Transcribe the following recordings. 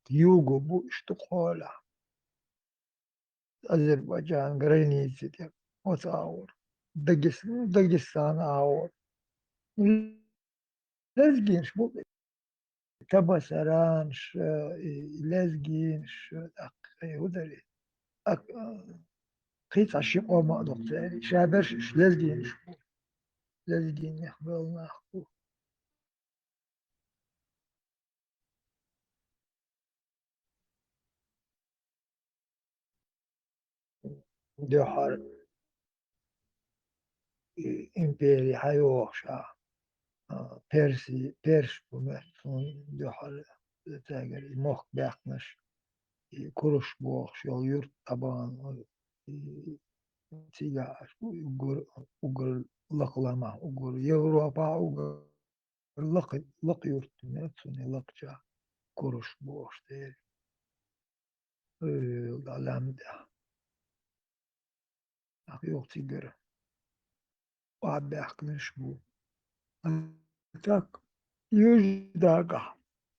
Югу бу штукола. Азербайджан границы тек. Вот аур. Дагестан аур. Лезгинш бу تبصرانش لزجينش ودري قيت عشيم أو ما دكتوري شابرش لزجينش لزجين يخبرنا أخو دو حر إمبيري حيوشا بيرش بمثلون دو حر تاجر مخ بيحنش كرش بوخش يور طبعا تيجاش وقر لقلما وقر يوروبا وقر لق يورتمتسوني لقجا كرش بوشتي العلام ده يوق تيجر وعب يحكمش بو تاك يوج داقع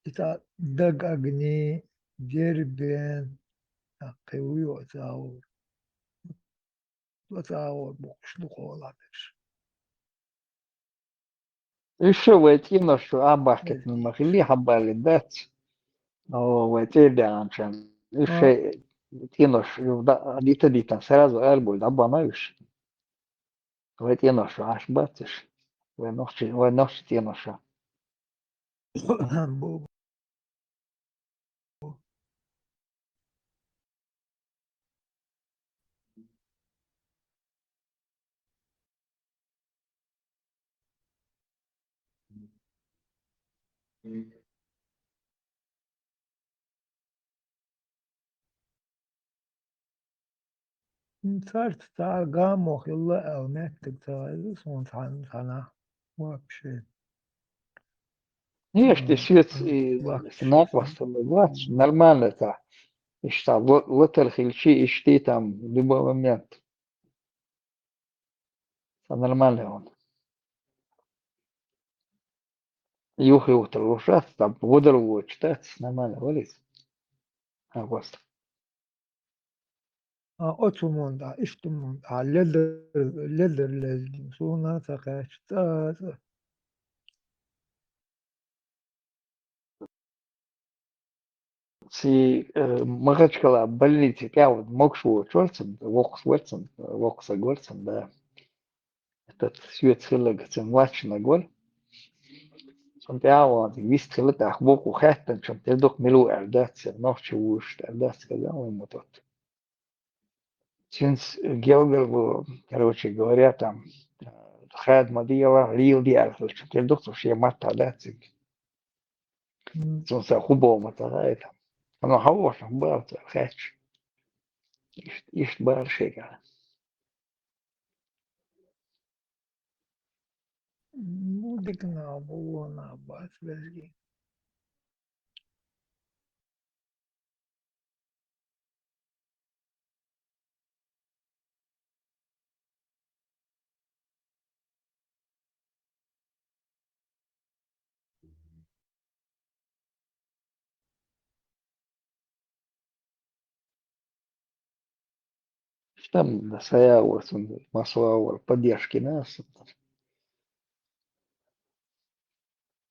إتا داقعني جربين قوي وتاور بوش لقولا بش Еще войти что абашкет не могли хабали дать, но войти дянчан. اه Еще тинош, дита сразу эльбой да банаешь. Войти ношу аж батишь. Вы ноши тиноша. بو صارت تاع قاموخ يلا او نكتب تاع صنت عن وابشي Нет, ты свет وابشي знак восстановлять, нормально это. И что, вот хильчи, и ты там в любой момент. Это нормально он. Юхи утро ужас, там водорву читать, нормально, валить. А вот. اوتومون دا اشتمون دا لدر لازم سونا تاقاش تا Si magachkala больницы кяут мокшу чорцем, вокс вертцем, вокса горцем, да. Этот свет хилэг цем вач на гор. Som teava vist hилэг ах боку хэттэн чем тэрдох милу эрдэц, нохчу уш эрдэц когда он мотот. Синс географ, короче говоря, там хад мадила рил диар, тэрдох вообще мата дэцик. Синс хубо мата это. Оно хавош, бавт хэч. Ишт бар шега. مودك نابو نابات لازم Там своя вот масла поддержки нас,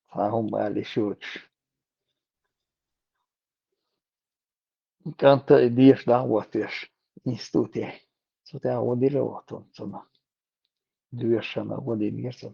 а هم ali شوش. Kanta idéš dávotės institutė. Så det är det låter såna dyrsarna och det mer så.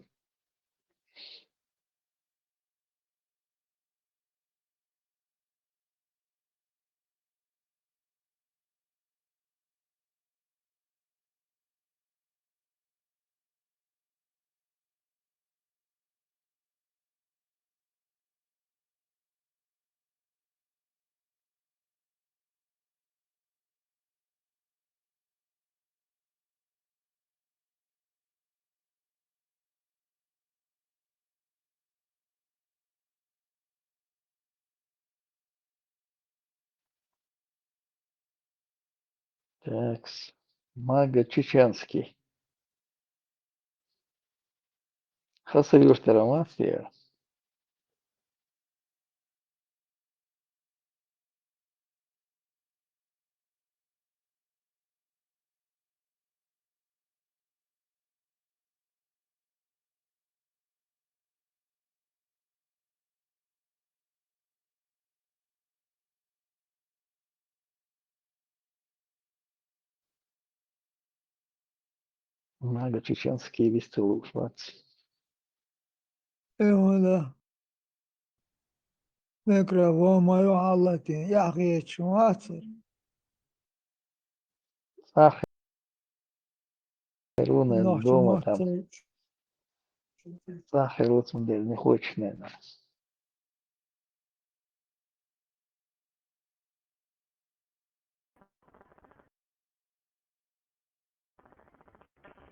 Так, Мага Чеченский. Хасавюш Тарамасия. Много чеченские весты швац. ولا ذكرى وما يعلق يا أخي شو أصر ساحرون نحكي الدومة там. مصر Сахарот модель не хочешь, наверное.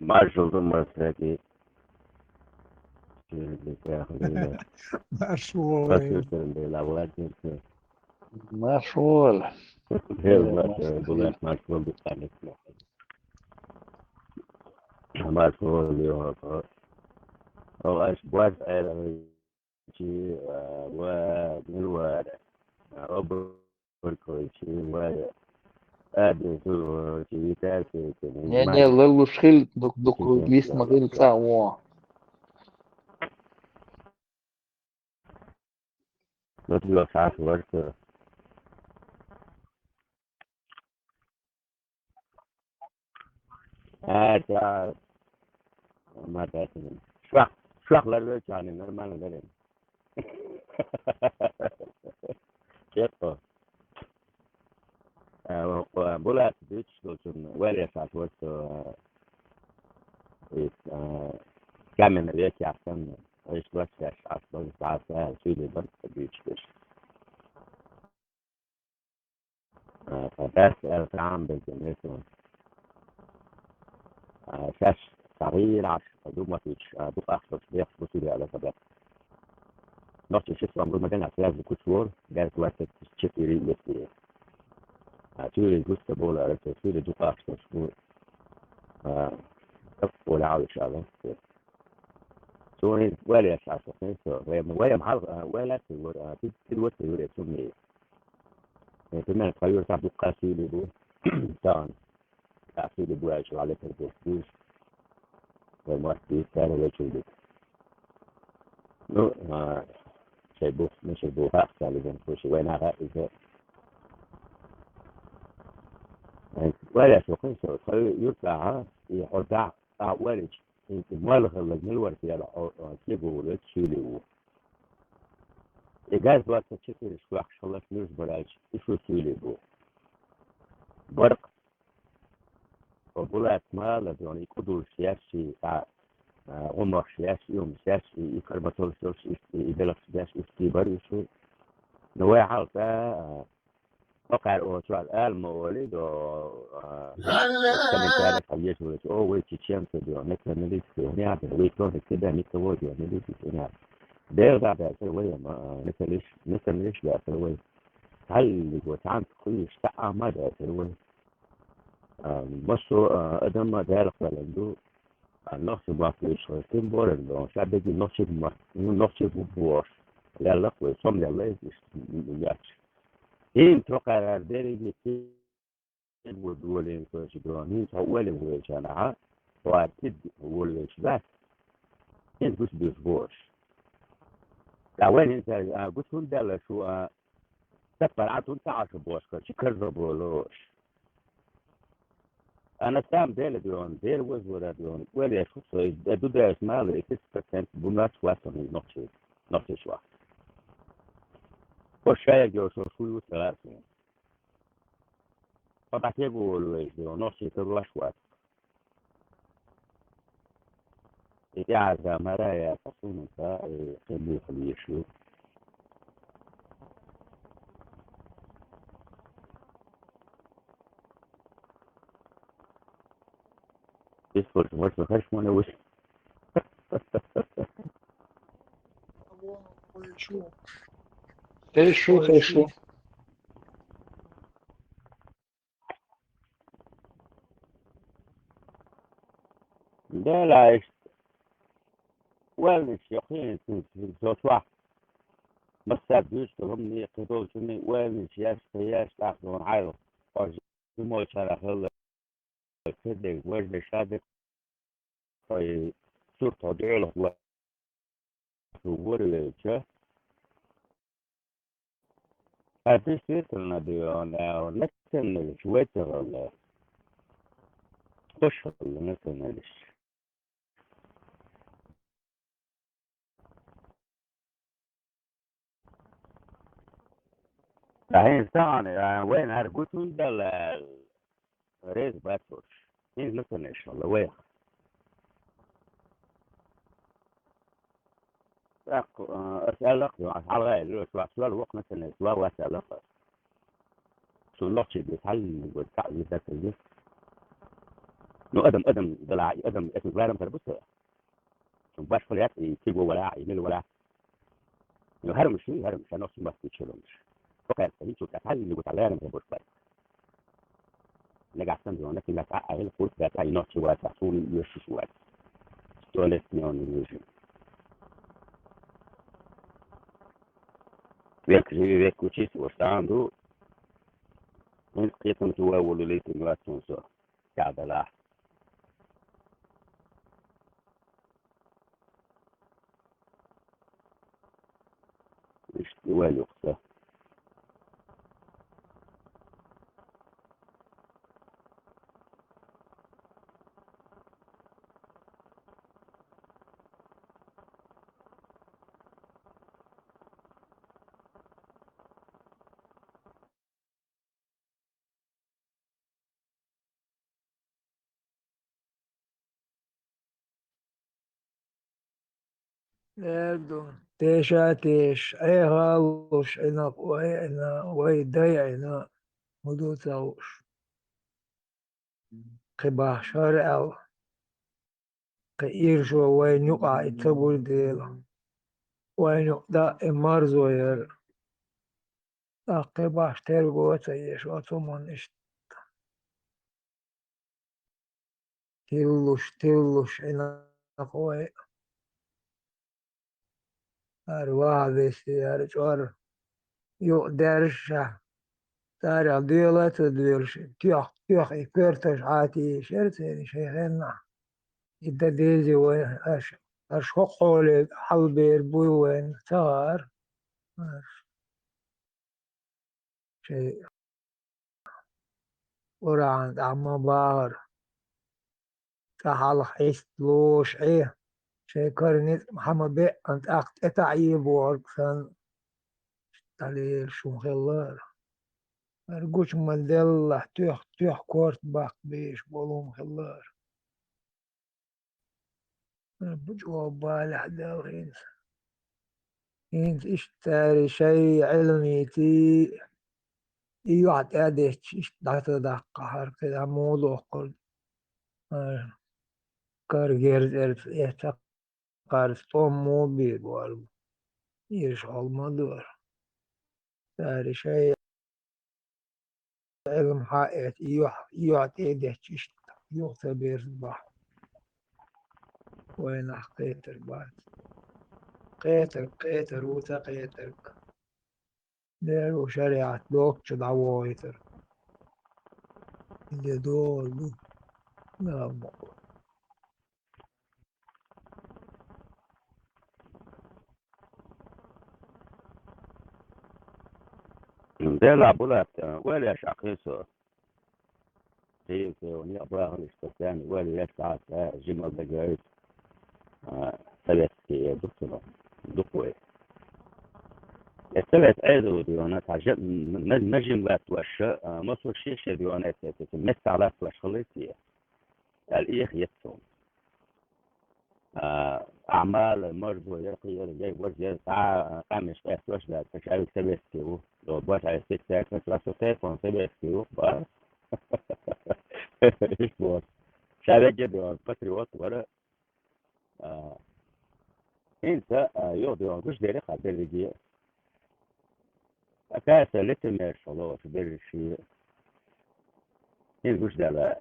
Marshall Masaki the مشهور Lawatin Нашел. Hill Нашел. Bullet Marshall the Panic Marshall أو أشباط أرمجي وملوار أبو كويشي وأدي سو تاسي Не, лелу шхил, док вис модель цао. not your fast work at ما تأكل شوخ لرجع يعني نورمال غير كيف بولا بيتش دوتون ويري ساعات وقت كامل ليك عشان ايش بس عشان ساعات سيدي بس بيتش بيش فبس العام بالجنسون شاش صغير عش دوب ما فيش دوب أخصص بيخ بسيطة على سبب نفس الشيء عمره ما كان أسلاف بكتور قالت وقت تشتري يسير تشتري جوست بولا على تشتري دوب أخصص ولا عاوز شغله سوني ولا يسعى سوني ولا محل ولا في الوقت يقول سوني في من الخيور تبقى قاسي بو تان قاسي بو عايش على البوستوس وما في كان ولا شيء نو شيء بو مش بو هاكسا لازم كوش وين هذا إذا ولا سوقي سوقي يطلع يحضع ولا مالغ الملور في كيبو ولا تشيلو إيجاز وقت تشتري شو أحشل فلوس براش إيشو تشيلو برق وبولات مال يعني يقدر سياسي عمر سياسي يوم سياسي يكرمتول سياسي يبلغ سياسي استيبار يشو نوع حالته وقع الأوتوال المواليد كان تعرف حياته ولا أو ويتشيم تبيه مثل مليك هنا ويكون كده نتوجه مليك هنا ده بعد سوية مثل ليش لا سوية هل وتعامل كل شيء ما ده سوية بس أدم ما ده لقلنا النص ما في شيء تنبور إنه شاب يجي نص بوش لا لا وصم لا لا إيه توقع الدرجة والدولين كوشبرانين أول وجناعة وأكيد والإشباه إنت بس بيسبوش لوين أنت قلت هون شو سفرات أنت عشبوش كرزبولوش أنا سام ديل ديون ديل ولا ديون ولا يشوف دودا اسمها لإكسبرتنت بنات واسمي نقطة شوا وشاية جوشو شو ثلاثين فتحكي بقول ديون نقطة تروح شوا إذا مرايا تصون تا خلي يشوف يدخل في مرسى خشمه وش شو Хорошо. ده لا وين الشيخين في الزوجة بس أبيش تغني قدوس إني وين سياس تأخذون عارف أرجو شرح الله كده وين شادك في صورة تضيع له وورلد هذا سيرتنا ديونا نتن شوية ولا خش ولا نتن الحين طبعا وين هرقوتون ده ريز باتوش إيه مثلا إن شاء الله وين أسألك على غير سؤال وقت مثلا سؤال وأسألك شو اللطش بيتعلم والتعليم ذاك اللي نو أدم دلع أدم اسم غير تربصه شو باش فليات يسيبوا ولا يميل ولا هرم شو هرم مش نفس ما تشيلهمش فكر تجي شو تعلم اللي بتعلم تربص بس نجح سنجو لكن لا تعقل قلت لا تعي نفس ولا تحصل يشوف ولا تولد نيون يوجي vek kućici u štandu, in skijetom tu uvolu litim glasom so kada la. Išti uvelju se. Erdun. Tésá tés, éhallós, énak, vagy dajajna, modócaus. Kibá sarel, ke írsó, vagy nyuká, itabul dél. Vagy nyugda, marzóér. A kibás tergóca, és atomon is tillus, énak, vagy arvávészi, arcsar, jó dersa. Tárja délet, dőrs, tűach, egy körtös áti, és érteni, sejhenna. Itt a dézi, vagy a sokkal halbér, bújvén, szar, sej, oránt, amma bár, tahal, hisz, lós, sej, karnit, hama be, ant akt, eta'ib, warksan, talir, shumkhillar. Ergucs mandella, tűach, kort, bak, bés, bolum, khillar. بجوا بالح داوين إنت اشتري شيء علمي تي يعد أديش اشتغلت دقة كده موضوع قل كارجر إرف إحتقار مو بيقول يشغل مدور تاري شيء علم حائط يعد أديش يعتبر بح وين قيتر بعد قيتر وتا قيتر ديرو شريعة لوك دعويتر اللي دول لا ده لعبولات ولا يشعقيسو هي وني أبراها الاستثاني ولا يشعق جمع دقائق ثلاث دكتور دكتور الثلاث أيضا ديوانات عجب نجم لا توش مصر شيشة ديوانات تتمس على توش خليتية الإيخ يتسون أعمال مرضو يقي جاي وجه قامش فيها توش لا تشعر تبسكيو لو بوش على ستة كتلا ستة تبسكيو بس إيش بوش شعر جديوان باتريوت ولا انت يوضي وش ديري خبر لي أساسا لسه ما شاء الله في الشيء وش ده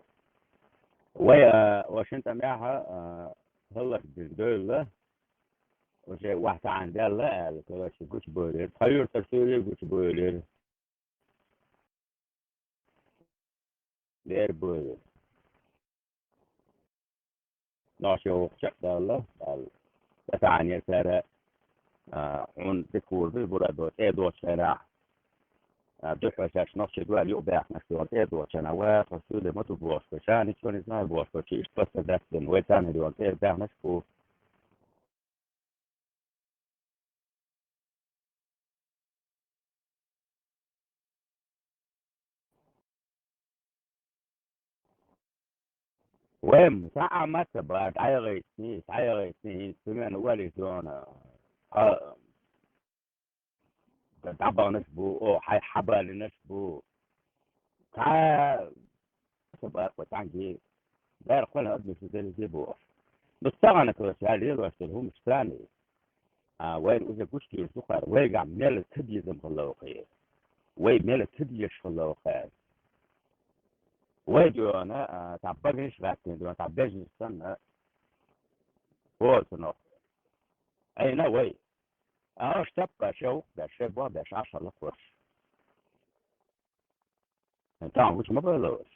وش انت معها هلا بالدولة وش واحد عندها لا كلاش قش بولر خير تسوي قش بولر لير بولر ناشو شق الله تعني ترى عن تكور بالبرادات دو شارع دوش شاش نفس دول يوباح نفسه دو سنوات رسول ما تبوش فشان شلون يسمع بوش فشيش بس ده ويتاني دول ده نشكو وين ساعة ما تبغى عيغيتني سمعنا ولي دون دعبا نسبو أو حي حبال نسبو تا تبغى وتعنجي داير قولها أدني في ذي الجيبو مستغنى كوسالير وسلهم الثاني وين إذا كشتي سكر ويقع ميل تدي زم الله خير وي ميل تدي يش الله خير ويجو أنا تعبرنيش لكن دو تعبرنيش السنة هو سنو أي لا وي تبقى شو ده شبه ده 10 لقرش انت مش ما بلوش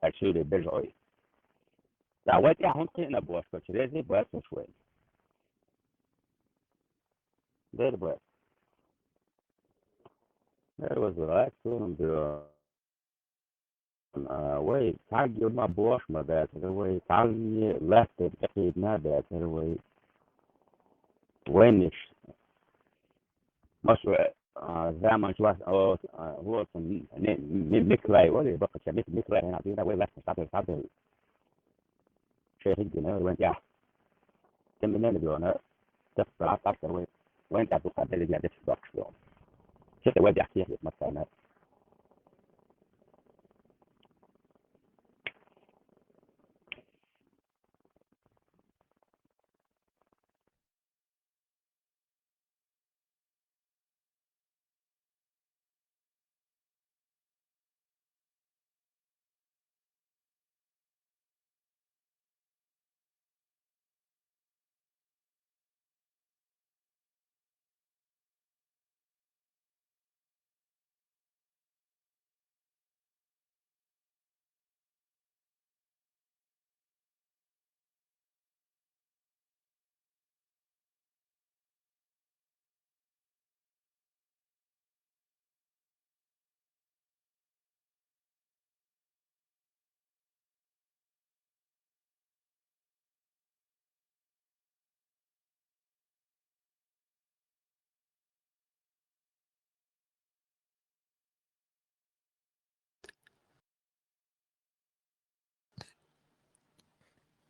actually بيجوي دعوات يا هون قينا بواش كتريزي بواش شوي دير بواش دير وزراء سون بيو وي تعجي ما بواش ما بات وي تعجي لا تبقيد ما بات وي وينش مش زمان شو هو مكلاي ولا بقى شبيه مكلاي هنا عندنا وي لا تعطي شيء هنا وين يا كم من اللي بيونا تفصل أكثر وين تعطي اللي قاعد يفضل شلون شفت وادي أحكي لك مثلا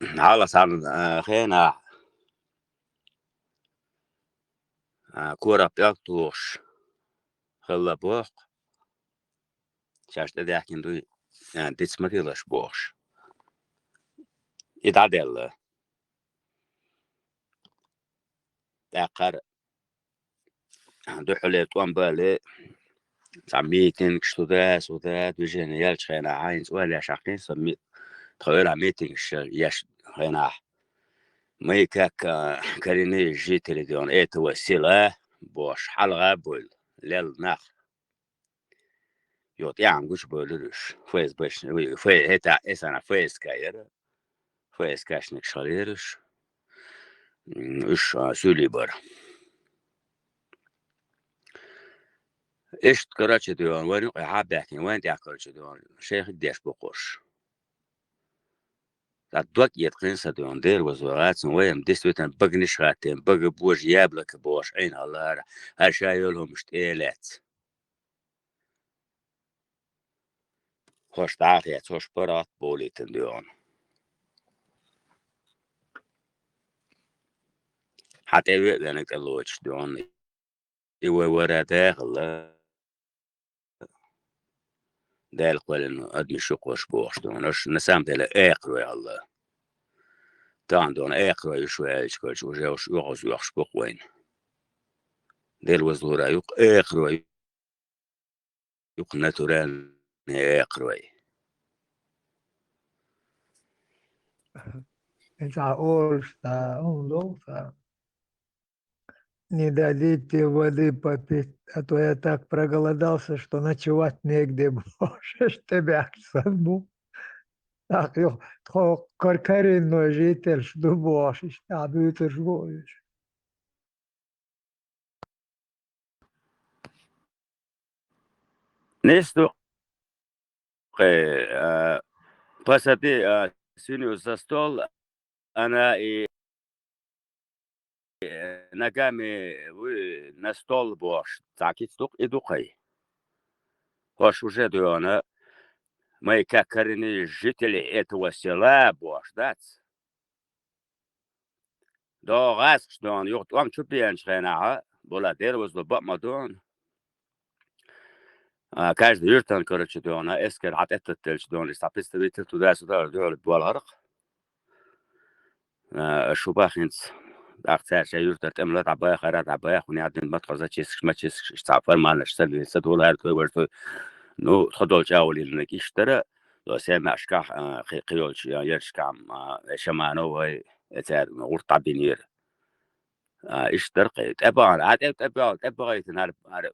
خلاص عن خينا كورة بيكتوش خلا بوخ شاش تدي أحكي ندوي يعني ديت مريضش بوخش يتعدل تأخر دو حلي توان بالي ميتينغ شتوداس وذات وجهنا يالش خينا عاينز ولا شاقين سميت تخيل ميتينغ ياش خينا مي كاك كاريني جي تلفزيون ايه توسيله بوش حلقة بول ليل ناخ يوت يعني قش بولش فايز باش في هتا اسانا فايز كاير فايز كاشنك شاليرش ايش سولي بر ايش كراتش ديون وين عابحكي وين تاكلش ديون شيخ ديش بقوش الدوك يتقين سديون دير وزورات وين ديستوتن بقنش غاتين بق بوش يابلك بوش عين الله هالشايلهم مشتيلات خوش تعاقيت خوش برات بوليتن ديون حتى يبقى نقلوش ديون إيوه ورا داخل دال قال إنه أدمي شقوش بوش دون إيش نسام دل آخر يا الله تان دون آخر يشوي إيش وجاوش يغز يخش بقوين دل وزورا يق آخر يق ناتورال آخر انت عقول لو не дадите воды попить, а то я так проголодался, что ночевать негде можешь тебя садбу. Так, коркаринно житель, что бошиш, а бютер жвоешь. نستو بساتي سينيو زاستول أنا نقامي نستول بوش تاكيت دوق إدوقي وش وجدوا أنا ما يكاكرني жители этого села بوشدات دو غاسش دون يوت وام تشوبيان شغينا بولا دير وز بق مدون каждый юртан короче дон эскер хат этот дон стапистовит туда сюда дол боларق شو باخنس داختر شي يرتت املات عباية خيرات عباية خوني عدن ما تخزا تشيسك ما تشيسك تعفر ما نشتغل سدول هار توي ورتو نو تخدول جاولي لنك يشترى لو سامع شكاح قيول شي يرشكام شمانو هاي تار ورطع بينير اشترقي تبعا عاد تبعا تنهار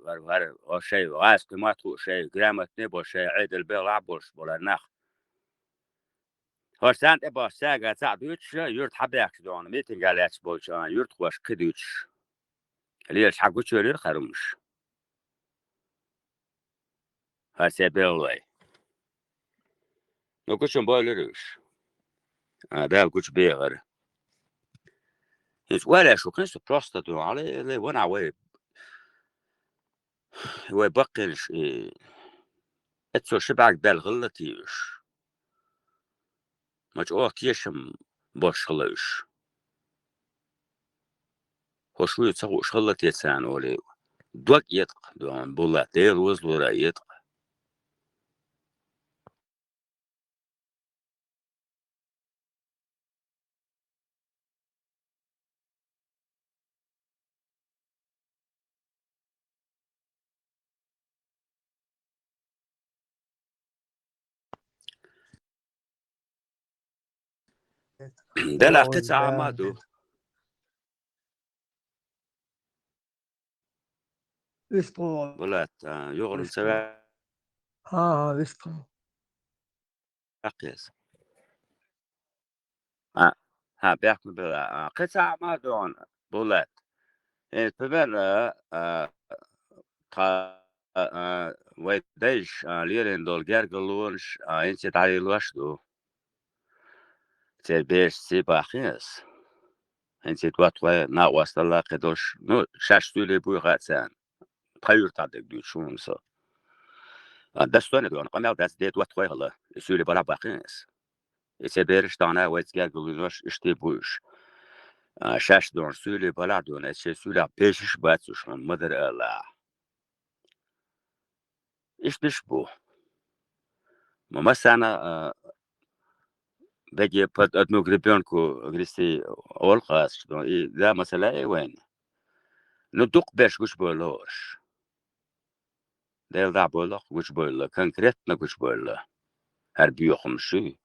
هار شيء غاس ما تو شيء جرامة نبو شيء عيد البيع عبوش ولا نخ هرسان تبع ساقة تعبيتش يرت حبيك دون ميتين قالت بولش يرت خوش كديتش ليش حقوش يرير خرمش هسه بيلوي نو كوش بولرش ده كوش بيغر ولا شو كنت بروستا دون على اللي وانا وي بقرش اتسو شبعك بالغلطيش مش اوكيشم boş خلوش hoşluğu çağı şallat etsen öyle dok yetq don bulla der uzlura yetq ده لا داول قطع بان عمادو اسطول بلات يغرن اسطول سبع ها اسطول قياس ها ها بيحكم بلا قطع عمادو بلات فبلا ويديش ليرين دول جرجلونش انت تعالي الوشدو تبيش سيبا خيس انت تواتوا نا وصل قدوش نو شاش تولي بو غاتسان تغير تعدك دو شون سو دستونه دون قمل دست ديت واتوا هلا سولي بلا باقيس يسبيرش دانا ويت جرجلونش اشتي بوش شاش دون سولي بلا دون اتش سولا بيشش باتوش من مدر الله ايش بشبو ما مثلا بيجي بد ادنو غريبيونكو غريسي اول قاس دون لا مثلا اي وين ندق باش وش بولوش ديل دا بولق وش بولا كونكريت وش بولا هر بيوخم شي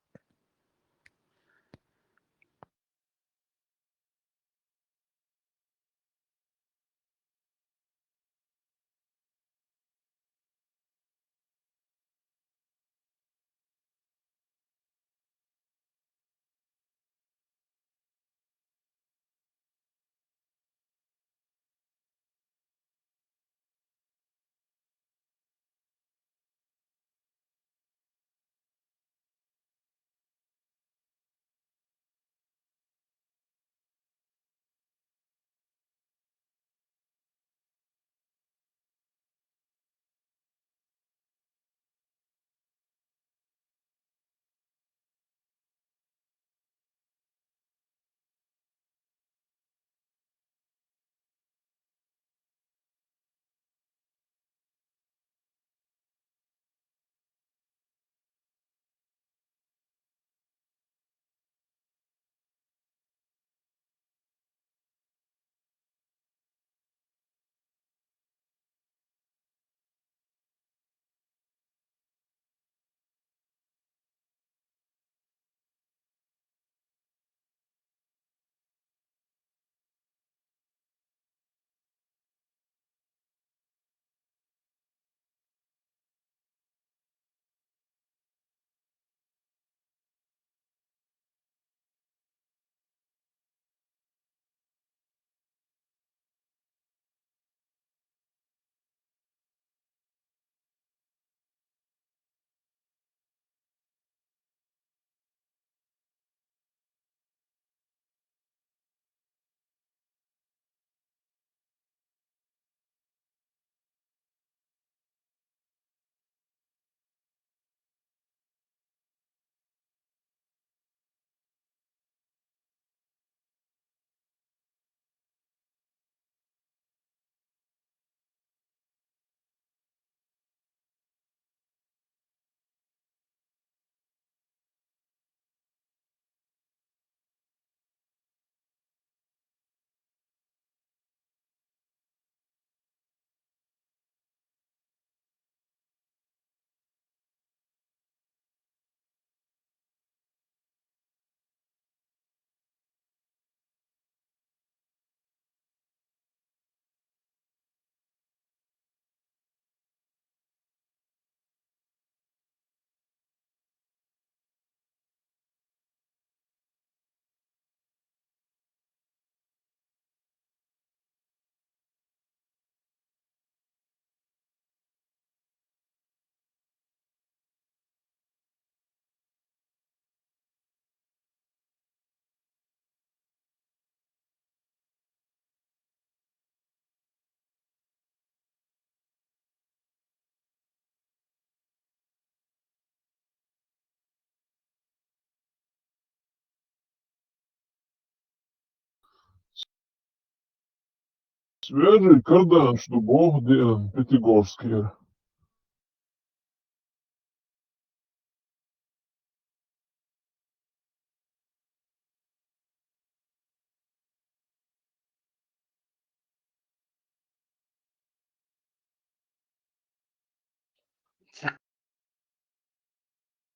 свежий кардан, что Бог делал, Пятигорские.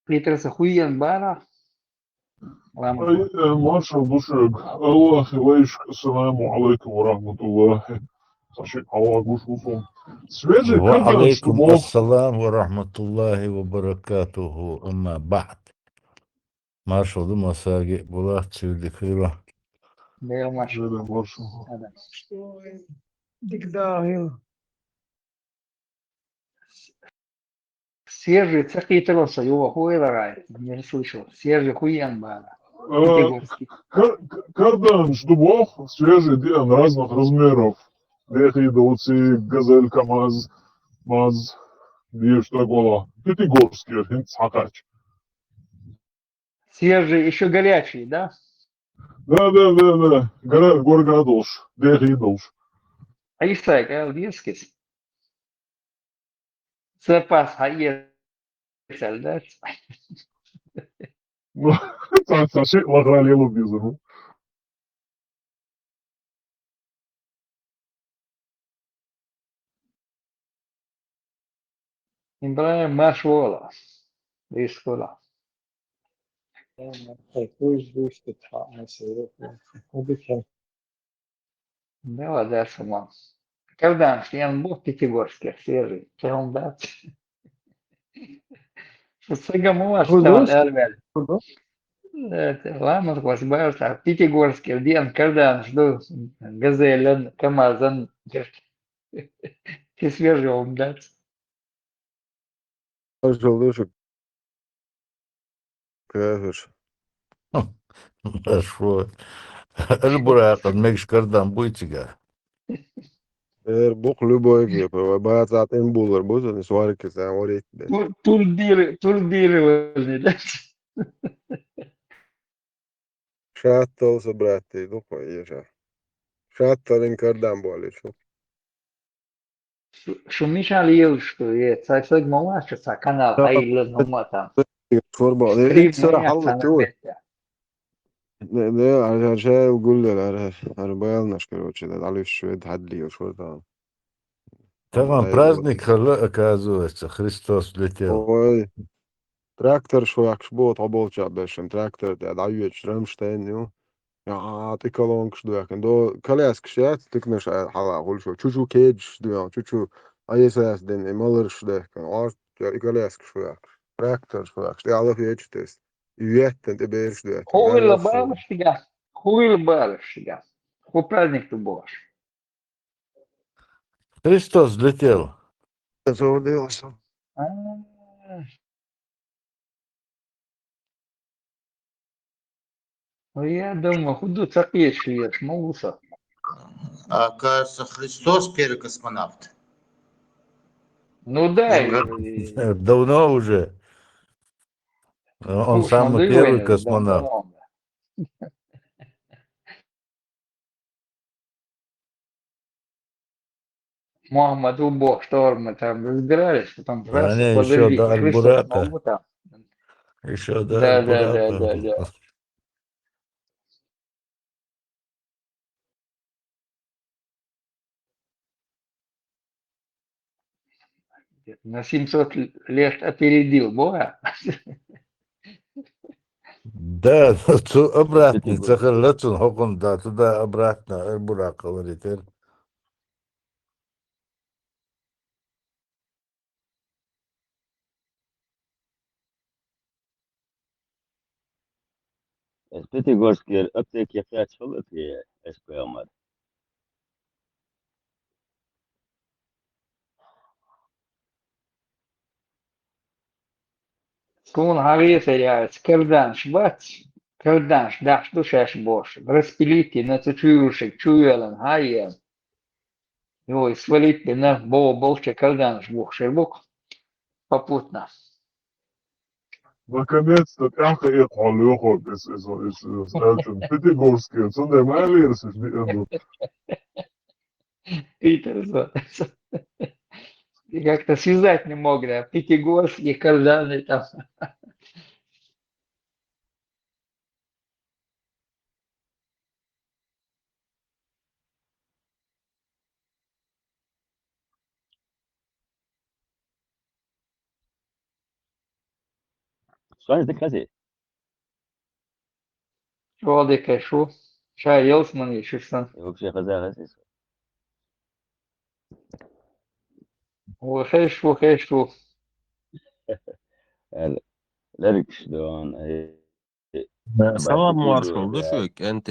Питер охуен бара. Лампу. Маршал Душек, Аллах илайш, ассаламу алейкум ва рахматуллахи. Сашик Аллах Гушмусом. Свежий кардан, что وعليكم Бог. السلام ورحمة الله وبركاته أما بعد ما شو ذو مساجي بولات سيدي خيرة Бел маш. Маршал. Ада. Что дикдахил. Свежий цахитроса, его хуйларай. Не слышал. Свежий хуен бара. А, Пятигорский. Кардан, что Бог, свежий делан разных размеров. Лехидовцы, Газель, КамАЗ, МАЗ, и что такое. Пятигорские, Хакач. Свежий, еще горячий, да? Да. Горгадош, Лехидовш. А Исаак, Элдискис. Запас хаер. Да? Ну, Сашик Лахралилу Бизару. Имбрая машвола. Искола. Какой ждущий там, если Да, да, сама. Когда я был в Пятигорске, свежий. Чем да? Сагамуаш там, Эльвель. Ладно, класс, а Пятигорске, Ден, когда жду Газель, КамАЗ, ты свежий он, да? Marshal Duşuk, كافر. شو البراق المكش كردان بويتيجا Eğer bu kulübü yapıyor. Bayağı zaten bulur. Bu da suarı keser. Oraya gitti. Турдировали, да? Şahatta olsa bıraktı. Dokma yaşa. Şahatta'nın kardan bu hali şu. Что Миша лил, что это Сагамуаш, это канал, а или ну там. Çorba. İlk sıra halı çoğu. ده عشان يقول لي أنا بيالنا شكله كده عليه شوية هدلي وشوية تمام праздник خلق оказывается Христос летел هو تراكتور شو شبوط عبوط شعبش تراكتور ده عيوت شرمشتين يو يعطيك لونك شو ده دو كلاس كشيات تكنش حلا أقول شو كيج ده شو أي ساس دين إمالر شو ده كان عارف كلاس شو تراكتور شو ده على في إيش تيست يوت أنت بيرش ده Хуй балышига, хуй балышига. Хуй праздник ты будешь. Христос летел صور Ну, я думаю, худу цапешь ешь, мауса. Кажется, Христос первый космонавт. Ну да, давно уже он уж самый первый надоело, космонавт давно. Мухаммад Бог, что мы там разбирались, потом раз, они еще подожди, до Христос Аль-Бурака Маута. еще до Да. Аль-Бурака На 700 лет опередил Бога. да обратно цахаллацун хокун да туда обратно Аль-Бурака вылетел Pятигорский аптеки 5 шулок и СПМ. Кун Харифа я скерданш бац, скерданш даш душаш бош, распилите на цучуюшек чуялан хайя. Ой, свалите на болче скерданш бош, шербук попутно. Наконец-то тяха ехал лёхо без Эльчин. Пятигорские. Цунде майлерс. Питер, и как-то связать не мог, да, Пятигорский, Казани там. شو عندك خزي؟ Шо, шо, шай Елсман еще сам. وبشي خزي. وخيشو. لرك شلون بعد سلام كيلو مارشال ضيفك انت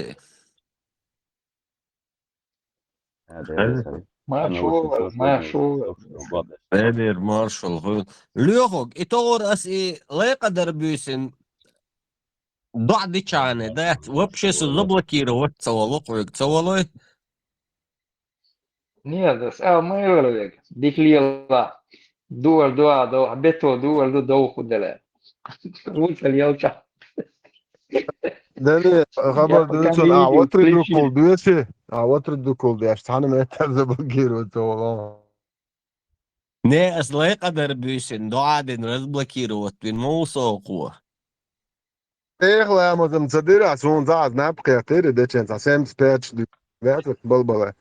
هذا يسأل أنا وش نسوي ما شو شو. بعض ادير مارشال ليوخوك اتور اسي لا قدر بيسن ضع دي چانه دات وبشس زبلكير وتسولق ويكتسولوي Нет, мы вроде диклила. Дуал, бето, дуал, худела. Лучше льелча. دني Я خبر пока دنسون не видел اوتر причин. دوكول دوسي اوتر دوكول دي اشتحنا ما يترزب الجيرو تو ني اس لا قدر بيسن ضع دي رزبلكير وتوين موسو قوة ايه لا ما تصدق عشان زعز نبقى تيري ده چنس سام سبيتش دي ذات بلبله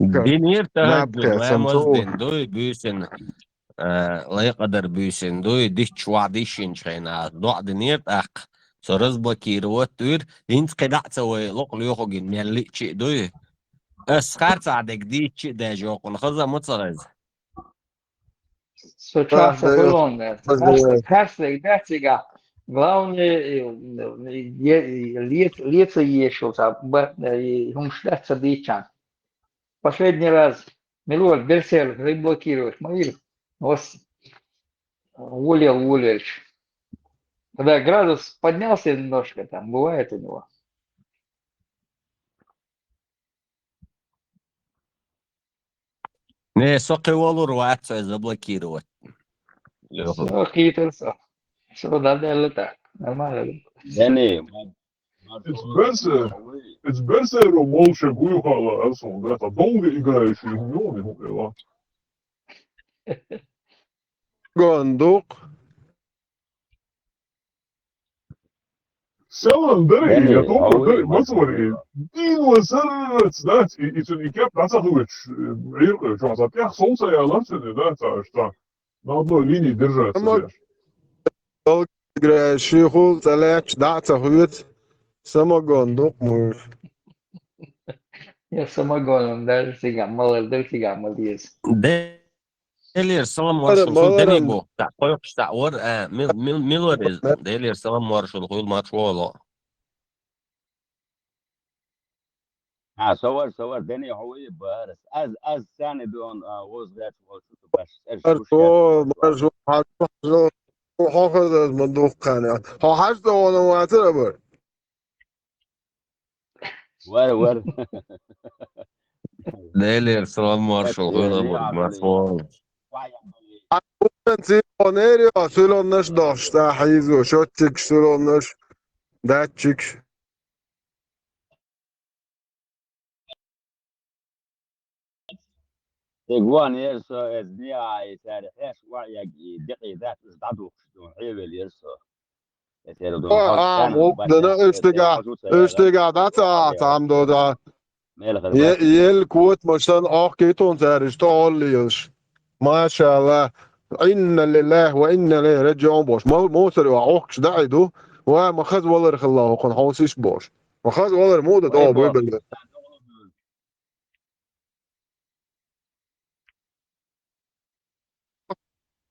دينير تهجن نبقى لا سمسو مزدن دوي بيسن لا يقدر بيسن دوي ديش وعديشين شينا ضع دينير اق سرزبلكير وتوير دينس قدعت سوي لوق ليوخوغين ميالي چي دوي اسخار صعدك دي چي دا جوقن خزا متصغز Что часто было, بس кажется, да, главное, лица ешился, умштаться дичан. Последний раз, Милур, Берсер, заблокировать, Мавир, уволил. Когда градус поднялся немножко, там бывает у него. Не, соки волу руатсо заблокировать. Все, хитро, все, надо так, нормально. داني It's better. It's better om Molsje Guihala en sånt. Detta dåliga igång i unionen hon är va. جندوق Sällan där är داني jag tror هوي det ما måste vara det. Din var sällan det i sin ikap nästa huvud. Yrke så att jag såg sig alla sen det där så här. На одной линии держаться. سمك شيخو سلاش دعت هويت سما جندوق مش Я самогоном даже сигам, есть. ديلير سلام مارشال خول دني بو تاع قويقش تاع ور ميلوريز ديلير سلام مارشال خول ماتش والله صور داني هوي بارس از ثاني دون وز ذات وشو بس ارتو مرجو حاجو وحافظ المندوق كان هو حاجته وانا معتبر ور ديلير سلام مارشال خول ماتش والله Oneri söylenmiş daşta hizo şotçik söylenmiş datçik تجوان يرسو ازنيا تاريخ وعي دقي ذات ازدادو شدون عيبل يرسو يتيرو دون حوش كان dana üstega data tam da yel kut maştan akitun tarihte alıyoruz maşallah inna lillahi ve inna ileyhi raciun boş موتر وعوقش دعيدو وما خذ والله رخ الله وقن حوسيش boş ما خذ والله موده ده بيبل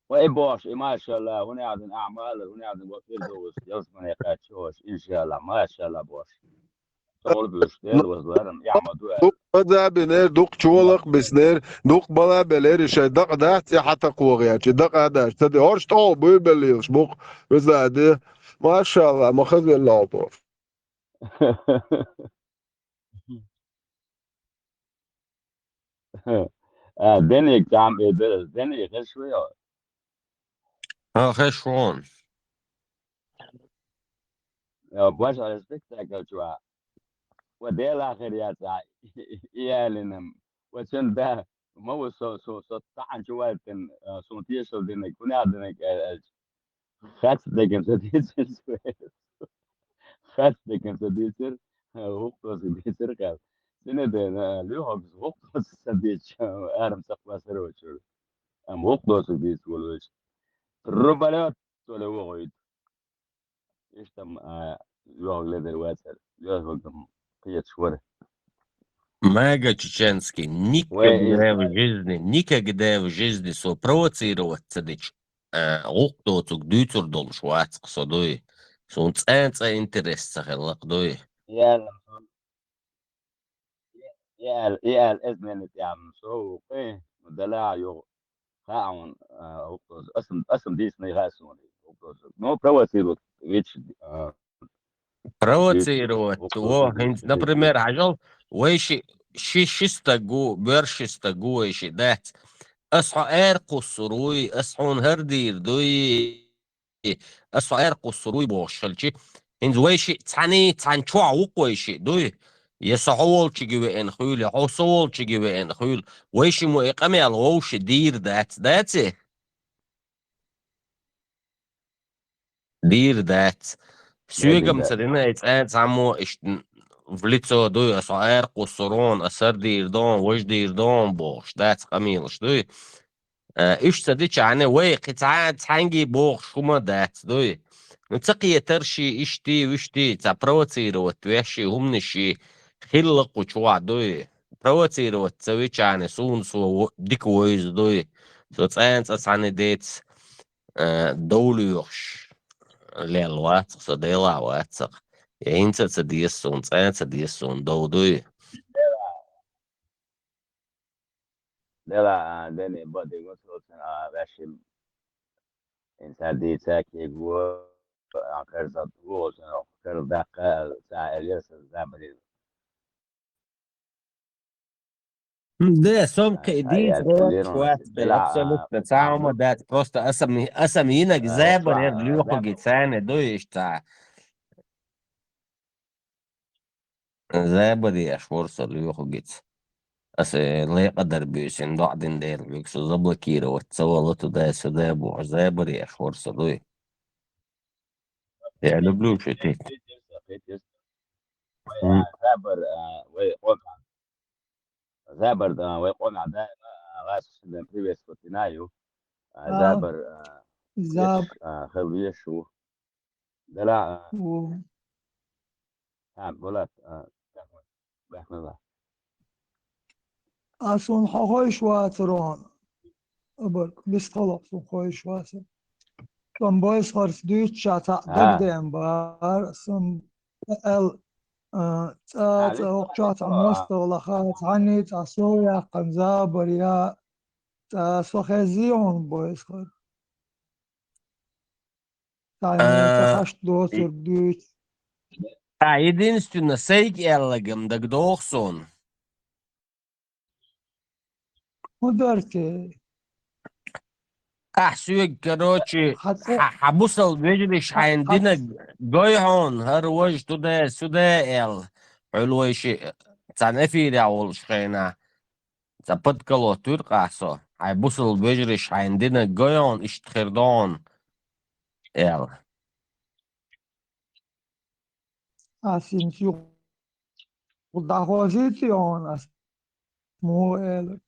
واي بوش ما شاء الله هنا عندنا اعمال هنا عندنا وفير دوس يوسف يقاتشوش ان شاء الله ما شاء الله بوش تقول بيشتغل وزلان يعملوا ده بنير دوق چولق بسنير دوق بلا بلير شي دق دات حتى قوغيا شي دق داش تدي هورش تو بيبليش بوق بزاده ما شاء الله ما خذ الله بوش دني كام يدرس دني غير شويه خشون باش على سبيكتاكل شويه ودي الآخر يا ساي يالنم وشن ده مو سو طعن شوية صوتي سو دينك كنا دينك خاص ديكم سديسر خاص ديكم سديسر هوكتوس ديسر قال سنة ده ليه هوكتوس سديس أرم سقوا سروتشر أم هوكتوس ديس ولوش ربنا ولا وعيد إيش تم يوغ لدر واسر يوغ قيت شوره Мега чеченский. وإيش Никогда в жизни спровоцировать цедич. Луктоцук дютур дол швац ксодой. Сон ценца интерес сахелак дой. يا يا الإذن يا مسوق إيه مدلع يو خاون هوكتوس أصلا ديسني غاسوني هوكتوس نو بروسيرو ويتش Провоцировать. هوكتوس Например, عجل ويشي شيستاغو برشيستاغو ويشي دات. أصحى إرقو السروي أصحون هردير دوي أصحى إرقو السروي بوشلشي إنز ويشي تعني شوع وقويشي دوي يسحول تجيبه إن خيول يحصول تجيبه إن خيول ويشي مو إقامي على الغوش دير داتي دير دات سويقا مسدنا يتقاد سامو إشتن فليتسو دوي أصحى إرقو السرون أسر دير دون وش دير دون بوش دات قميلش دوي إيش صديق عنه قطعات حنجي بوخ شو ما دات دوي نتقي ترشي إشتي وشتي تبروتيروت ويشي هم نشي خلق وشوع دوي بروتيروت تسوي عنه سون سو ديك ويز دوي سو تسانس عنه ديت دوليوش للوات سو ديلا واتسق ينت تديسون تسانس تديسون دوي لا دني بدي قلت أنا باشي إنسان دي ساكي جو كرزة روز أنا كرزة قال ساعة الياس زابري ده سمك دي هاي روت كليرون شوات دلع absolut تعاوم دات بروست اسمينا جزابر يرليوخو زابر جيتسانه دويش تاع زابر يا شورس الليوخو جيتس لا يقدر بيشن بعدين دير بيكسو زبل كيرو وتسولتو ده سدابو زابر يا شورس دوي يعني بلو شتيت زابر ويقول زابر ويقول عداء غاس بريفيس كوتينايو زابر زاب خلوية شو دلع و بولات بحمد الله أصلا خوي شواترون أبر بس خلاص خوي شواتر كم بايس هرس دوت شاتا دقدم بار سن ال تات وقشات مستغلقات عني تاسويا قنزابر يا تاسوخيزيون بايس هر تاني تخش دوتر دوت единственно сейк эллагам дагдохсон مدرتي احسوك كروتشي حبوصل بيجريش عندنا جويهون هروج تودا سودا ال حلوة شيء تنفي داول شخينا تبتكلو ترقاسو حبوصل بيجريش عندنا جويهون اشتخردون ال أسينتيو دافوزيتيون مو ال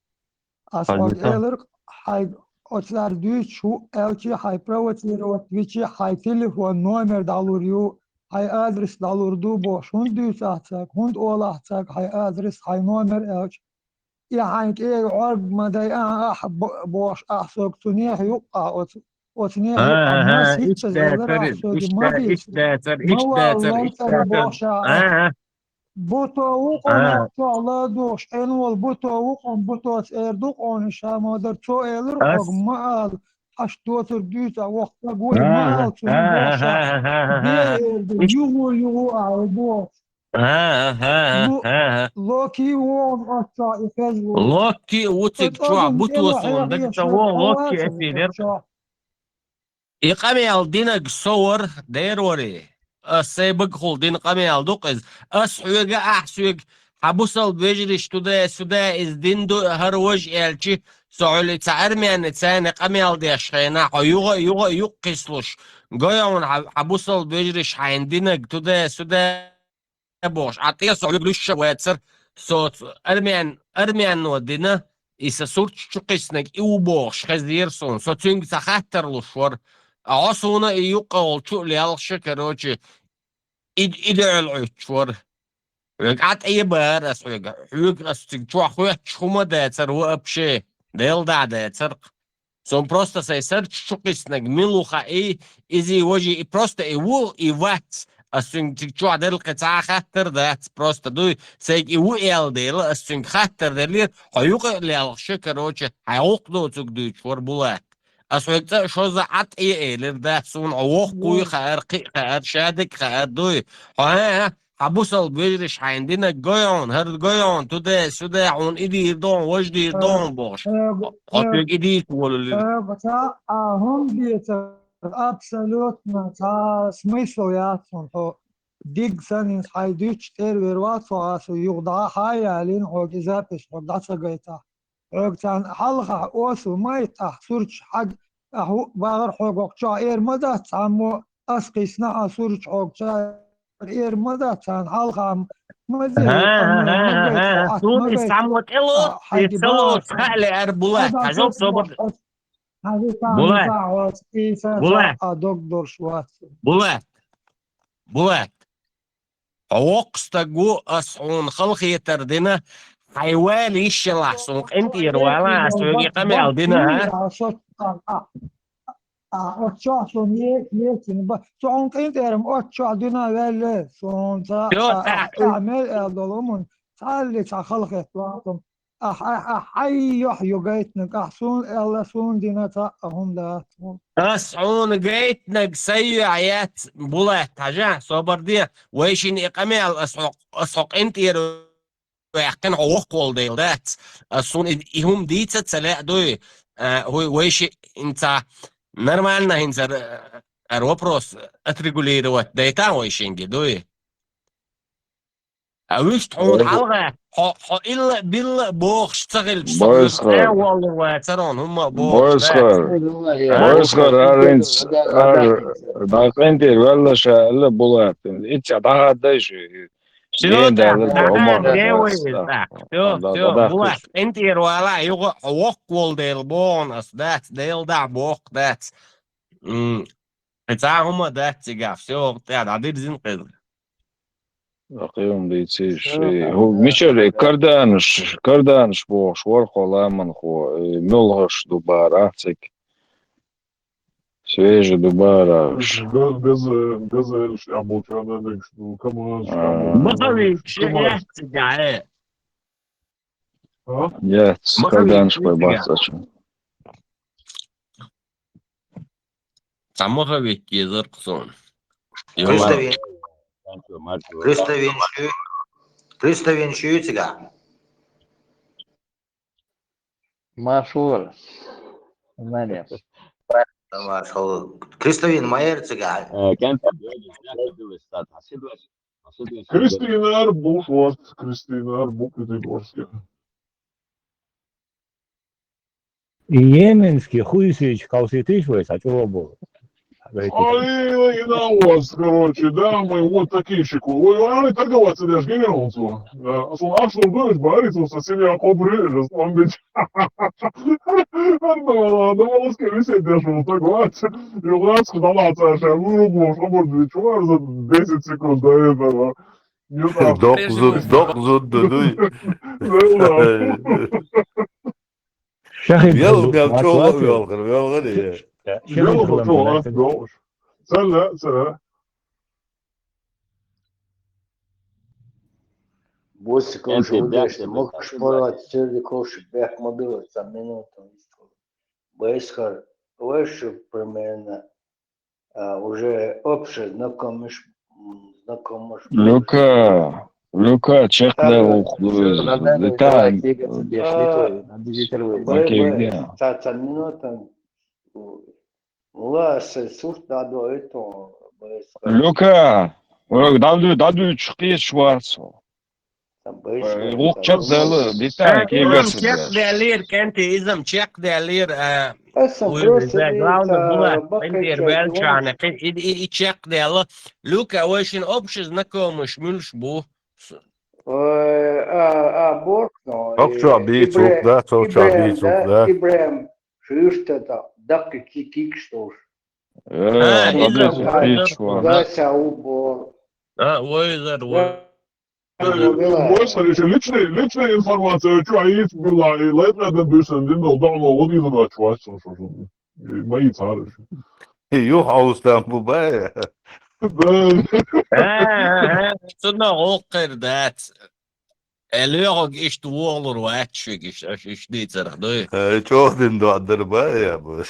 أسواق ال حي أطلع دوت شو ألشي حي بروتيرو تويتشي حي تليفون نومر دالوريو حي أدرس دالور دو بوش هند دوت أحتاج هند أول أحتاج حي أدرس حي نومر ألش يعني إيه عرض مدى أحب بوش أحسوك تنيه يقع وتنيه يقع ما سيتش زغير أحسوك ما بيس ما والله ترى بوشا بوتو وقون الله دوش انول بوتو وقون بوتو اردوقون شامادر تو الر قog مال حشتوتر ديتا وقت قوي مال تون بوشا دي يو عربو لوكي وون أطلع يفزو لوكي وتك شو بوتوسون دك وون لوكي افيدر يقامي الدينك صور دير وري سيبق خلدين قميال دوقز أسحوغ أحسوغ حبوسل بيجريش سودا إز دين دو هروج إلشي سعولي تعرميان تساني قميال دي أشخينا يوغا يقسلوش قويون حبوسل بيجريش حيندينك سودا بوش عطيه سعولي بلوش واتسر صوت أرميان ودينا إسا سورت شقسنك إيو بوش خزيرسون سو تنگ تخاتر لشور عصونا إيو قول شو ليالش كروشي إدعو العشور قعدت أي بار أسويق حيوك أستيق شو أخويا شخوما داتر وأبشي ديل داتر سون بروستا سيسر شقسنك ملوخا إي إزي وجي بروستا إيو إيوات أستيق شو عدل القطاع خاتر دات بروستا دوي سيق إيو إيال ديل أستيق خاتر ديلير حيوك ليالش كروشي حيوق دو تقدو شور بولات أسويق شو زعت إيلر دات سون عوق قوي خير شادك خير دوي ها حبوسل بيجرش عندنا جويون هرد جويون سودا عون إيدي دون وجدي دون بوش أسويق إيدي كول بتا هم بيتر абсолютно смысл ясен. Dig санин хайдуч терверват фасу югда хаялин огизапиш огдаца гайта. Огтан халха осу майта сурч хаг аху багар хогокча эрмада таму асқисна асурч огча эрмада тан халхам سون استعموت إلو يتسلو تخالي أربولات حجوب صبر بولات عوقستا جو أسعون خلقية تردنا حيوان يشلح سوق انت يروالا أسعوكي قمي عودنا ها Ocho son yetin ba son interim ocho duna velle son ta amel dolumun salli ta khalqet واطم حي يحيو جيتنك احسون الله سون دينتا هم داتهم أسعون جيتنك سيعيات بولات حاجة صبر دي ويشين إقامي الأسعق انت يحقن عوق والديل دات أسعون هم ديتا تسلاء دوي هو ويشي انت Нормально, инзар вопрос отрегулировать. Да и там очень гидуи. А вы что, حلقة إلا بالله بوخش تغل Boyskhar والله ترون هم بوخش Arins Dakendir valla şalle bulatın. İç daha da şu. شو بوخ انت ولا يغ وق والديل بونس ذات ديل دع بوخ ذات هم ذات تجاف شو قاعد عديد زين قدر Bakıyorum da içi şey. Michel Kardanış bu şuar kolayman ko. Mülhoş dubara çek. Свежий дубара. Без обученных, что КамАЗ. Я Карданış байбасачу. Самоховик язырксон. Kristavin şuyutsiga. Машур. Знаете. Kristavin mayertsiga. Kristinar Bufort, Kristinar Buketигорска. Йеменский хуйсич кауситиш войса, чего было? Ай, на вас, короче, да, мы вот такие щеку. Ой, они торговаться даже генералцу. А что будешь бориться со семья кобры, он ведь... Думала, скорее всего, даже торговаться. И у нас кудалаться, а вырубу, что будет, чувак, за 10 секунд до этого. Не знаю. Докзуд, дудуй. Şahit Yalgam çoğu yalgır ya. Yalgam çoğu Sen. Босик уже удачно. Мог шпорать целый кошек, бях мобилы, там минуту. Бейсхар, выше примерно уже общий знакомый. Люка, чехля ухлует. Летает. Минута. Мула се суфта до этого Luka, dadu çıkıyor şuarso. Ruh çok deli, bir tane kıygasın Isam der. просто видите, Indir бакача velčane, дом, i ček dela. Luka, очень общий знакомый шмюльш бу. Боркно, Okçu bīcuk da, okçu bīcuk da. Ибрем, Шриштата, Даки Кикштош, Tabii piç var. Гася Убор, Oyzer, بص личная информация, что есть была, и летная бюсен, динно, давно, вот из этого чувачно, что мои цары. Yuh ağustan bu be. Да, Sonra o kırdat. Eliyog işte olur ve etçik işte değil sana. Çok din doğadır be ya bu.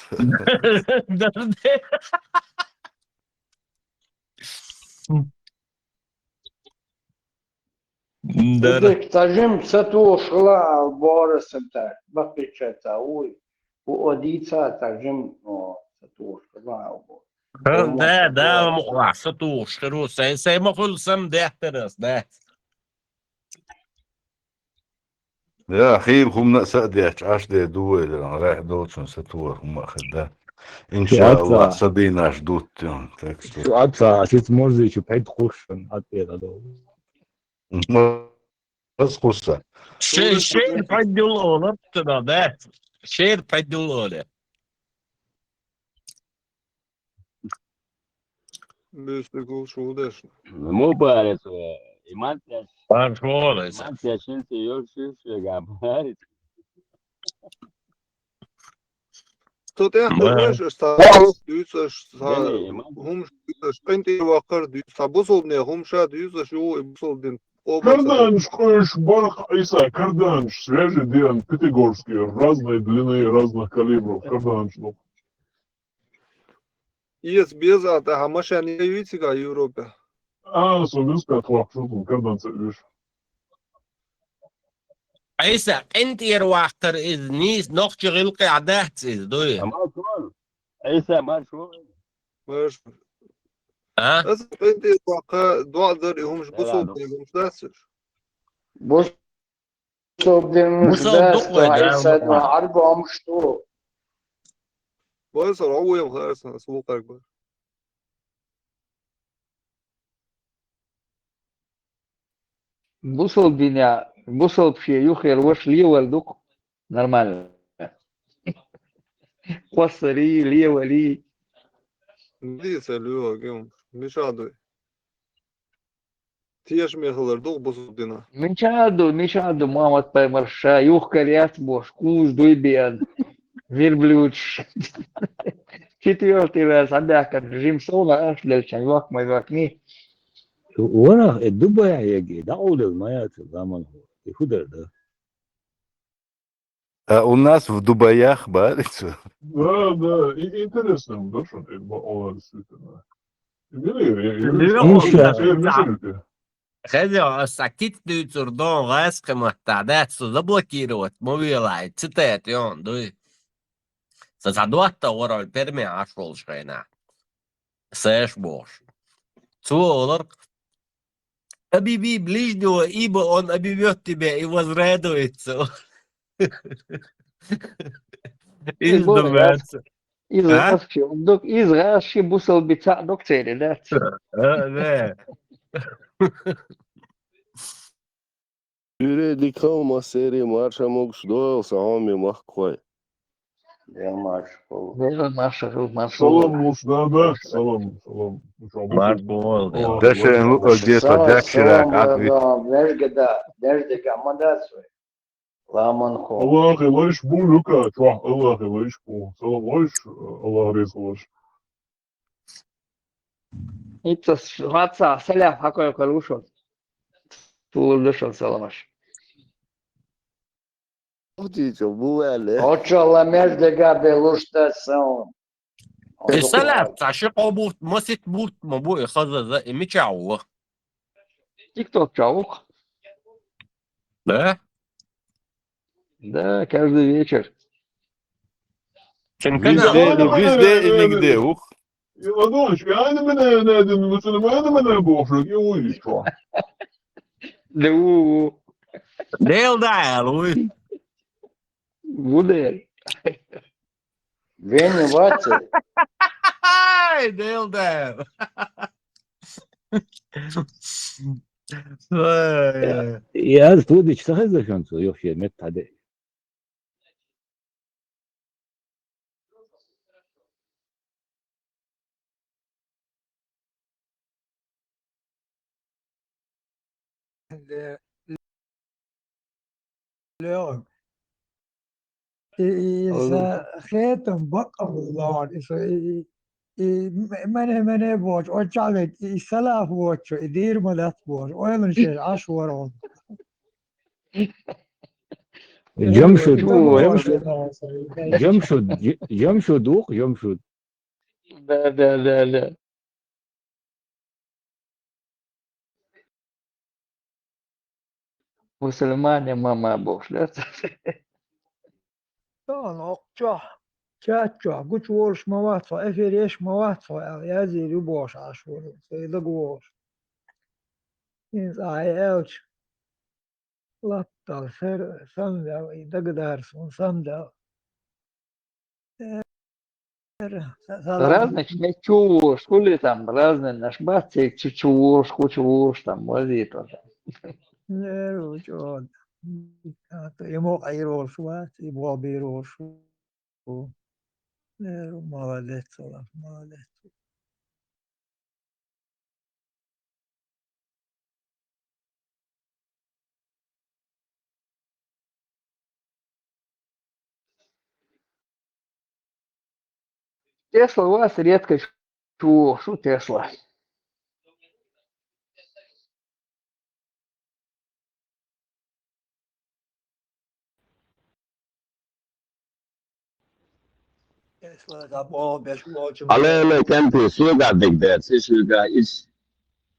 Дик, тажим сату шла Борисента, Бакичата, уй, у Одица, тажим, сату шла ده مقرصته شروع سي ما كل سم ده احترس ده Ya أخير هم نقصد يحكي عش ده دول رايح دوتشون ستور هم أخذ إن شاء الله صدينا شدوت تكستور شو عطا شيت مرزي شو بحيث خوش حتى هذا بس قصة شير بدل olur ده شير بدل olur Beste kul deš. مو بارس إيمانتيا Barfoles إيمانتيا شنتي يورشيش جابارس Tot echt Maar- wees Duitsers بني إيمانتيا hum sprinti wakar Duitsers busol ne hum sha Duitsers jo busol den Карданж, коешь, Барх Айса, карданж, свежий ден, пятигорский, разной длины, разных калибров, карданж, ну. Yes beza ta hamasha ne Yuitsiga Европе. Суминская твак, что тут, кардан цепишь. Isa انت يرواحتر إذ نيس نوخش غلقي عدات إذ دوية ما شو إيسا ما شو Mas ها as sprinti waka doader hum لا busol لا ne hum dasser. بص بدهم بص داس الدقوة ده هيسا عربهم شتو Boys are always خلاص سوق أكبر. Busol dinja, busol pšie juher voš lieva duk. Normalno. Kosari, lieva li. Disse luo gum. Mishado. Tiež mehlar duk busol dina. Ничаду, мама поймарша, юхка ряд бош, куш дуйбиан, верблюдш. Четвертый раз, однако, режим сола, ашлельчан, вак мой вакни. وانا الدبا يجي ده اول المايات زمان هو يفدر ده У нас в Дубаях, барицу. Да, и интересно, да, что это было действительно. خذوا ساكت دوتر دون غاسق محتعدات سوزا بلوكيروت موبيلاي تتات يون دوي سسعدوات ورا البرمي عشرول شغينا ساش بوش سو اولر ابي بي بليش دو ايبا اون ابي بيوتي بي اي واز رادو اتسو ايز دمات Izraši busol bica doktere, dat. لا Yürüdük kalma seri marşa mokş doyal sahami mahkoy. Vero maša, Salam, Musnada, salam. مارك بول Дальше где-то дякширак ответ. Вежгада мадасве. Ламанхо. Allah yılış bu Luka, çok Allah yılış bu. Salam yılış, Allah rezil yılış. Itos vaca, seljā, ako jau kā lušot. Tu lušot salamaš. Diyeceğim bu öyle. Očala meždega beluštação. السلام عشق بوت مسك بوت مبوي خزة زي ميتشاو TikTok čauk. لا Да, каждый вечер. عشان كده Везде и нигде. Ух. يقعدوش يعني من نادم مثل ما أنا من بوفرق يويش لو ديل دايل غدير Veni vace. هاي ديل دايل Ja, tu dici, să hezi de șanțu, eu și meta de. اليوم إذا خيتم بقى بالله من بوش أو شغلت يسلاف بوش يدير ملات بوش وين شيء عشورون Jamşud, شو Jamşud دوق Jamşud. لا لا لا لا مسلمان يا ماما بوش لا طبعا أقجع تشاتشع قلت ورش مواتفة إفير إيش مواتفة يا زي بوش عشورون سيدق وورش إنسا أوش لطل سر سمدا يدق دارس سمدا سلام разных не чушь, хули там разные наш батик чушь, чушь там возит тоже. نيرو جود يموق عيرول شوات يبغى بيرول شو نيرو ما ولدت صلاح ما ولدت Тесла у вас редко шо Тесла. يسوى أبغى بيشوى Ale, جمال le, kenti, sugadik det, suga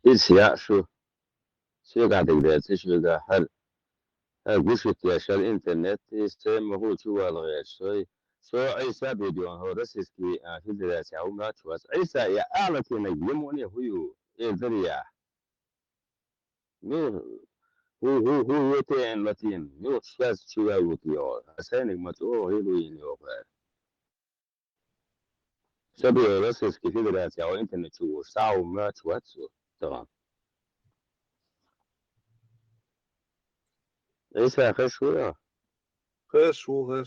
is ya şu. Sugadik det, suga her guşut yaşar internet, istem hu çuval gayet şoy. So Isa video ho rasiski fidras ya umma çuwas. Isa ya alati na yemoni huyu edriya. No hu yote en latin. No şas çuwa yotiyo. Asanik mat'o hilu yiniyo ba. Sabi rasiski fidras ya internet çuwa. Sa umma çuwas. Tamam. Isa khaş huya. خشوا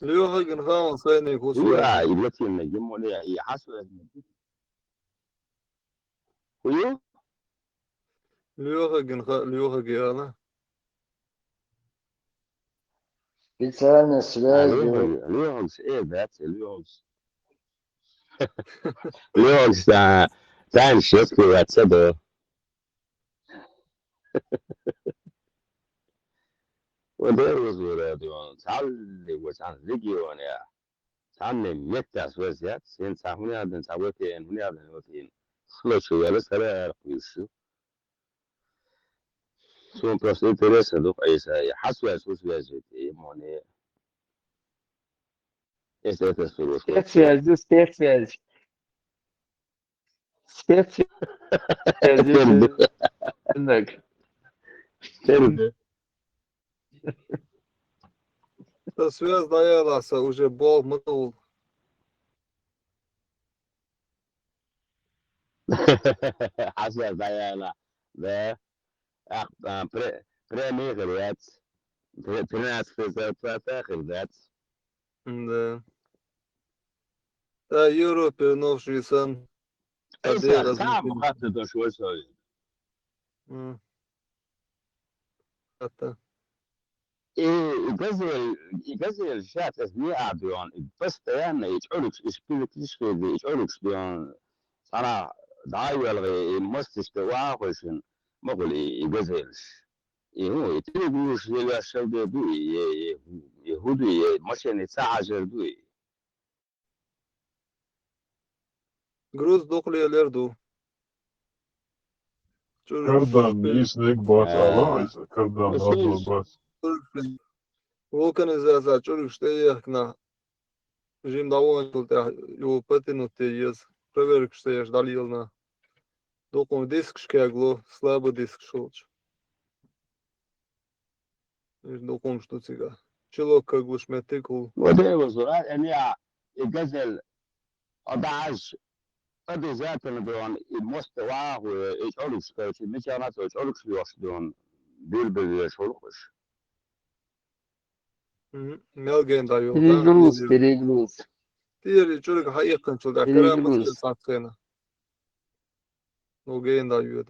ليوها جنخان صيني هو كوسوي التي النجم ولا هي حسب هو ليوها جيانا Специальная связь берут. ليونس ايه ذات ليونس تاع الشيت كي تصدق ودير وزور ديوان تعال وتعال فيديو انا تعال متى سويسات سين تعال هنا تعوتين هنا نوتين خلص شو بس هذا كويس سون بس انتريس دوك اي ساي حسوا سوسيازيتي موني ese es su Спецсвязь, спецсвязь. Спецсвязь. Так. связь даялася уже бол мытыл حسوا زينا ده بريمير ذات برناس في تاخر ذات да да Европе новший сан ايش одела صعب مخطط شوي شوي حتى يقزل الشات اسمي ابيون بس يعني يتعرف سبيريت يشفي يتعرف بيون صراحه دايو الغي مستشفى وخشن مقول يقزلش هو يتلقوش يلا الشباب دوي يهودي مشان ساعه جردوي груз дохли алерду Kardan isnek bat alaysa. Kardan adlı bat. vulkanizacija čuruk štejahkna Жим доволен его потянутый проверка, что я ждал на докум диск шкегло, слабо диск шелч. Докум что цыга. Человек как бы шметыкл. وده وزراء يعني الجزل أضعج قد ذاتنا دون المستوى ويشعرش كويس مش أنا يشعرش يوش دون بيلبل يشعرش Melgen da yok. Перегруз. Diğer çocuk hayıkın çocuk. Kıramız Перегруз. satkına. O gen da yok.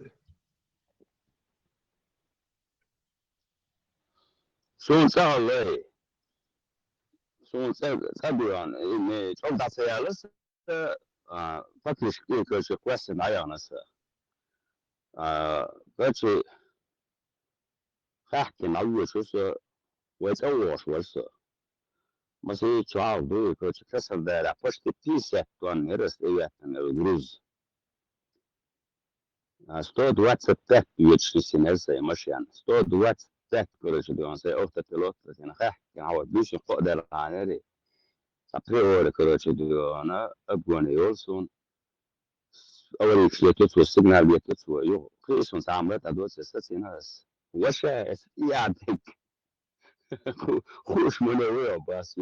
شو سهل شو سبيان إن شو ده سيالس فتش كيف كويس معي أنا بس حكي معه شو ويتوش وش mas i čao do ko će sam da ra pošto ti se to ne rastojate na gruz 125 يتشي سنة مشيان 125 كرش دون سي أوفتا تلوت لكن خاح كان عود بيش قدر على أبريور كرش دون أبوان يولسون أول شيء تسوى السيجنال بيتسوى يو كيسون سامرت أدوات سنة وشا يعدك خوش من ويا بس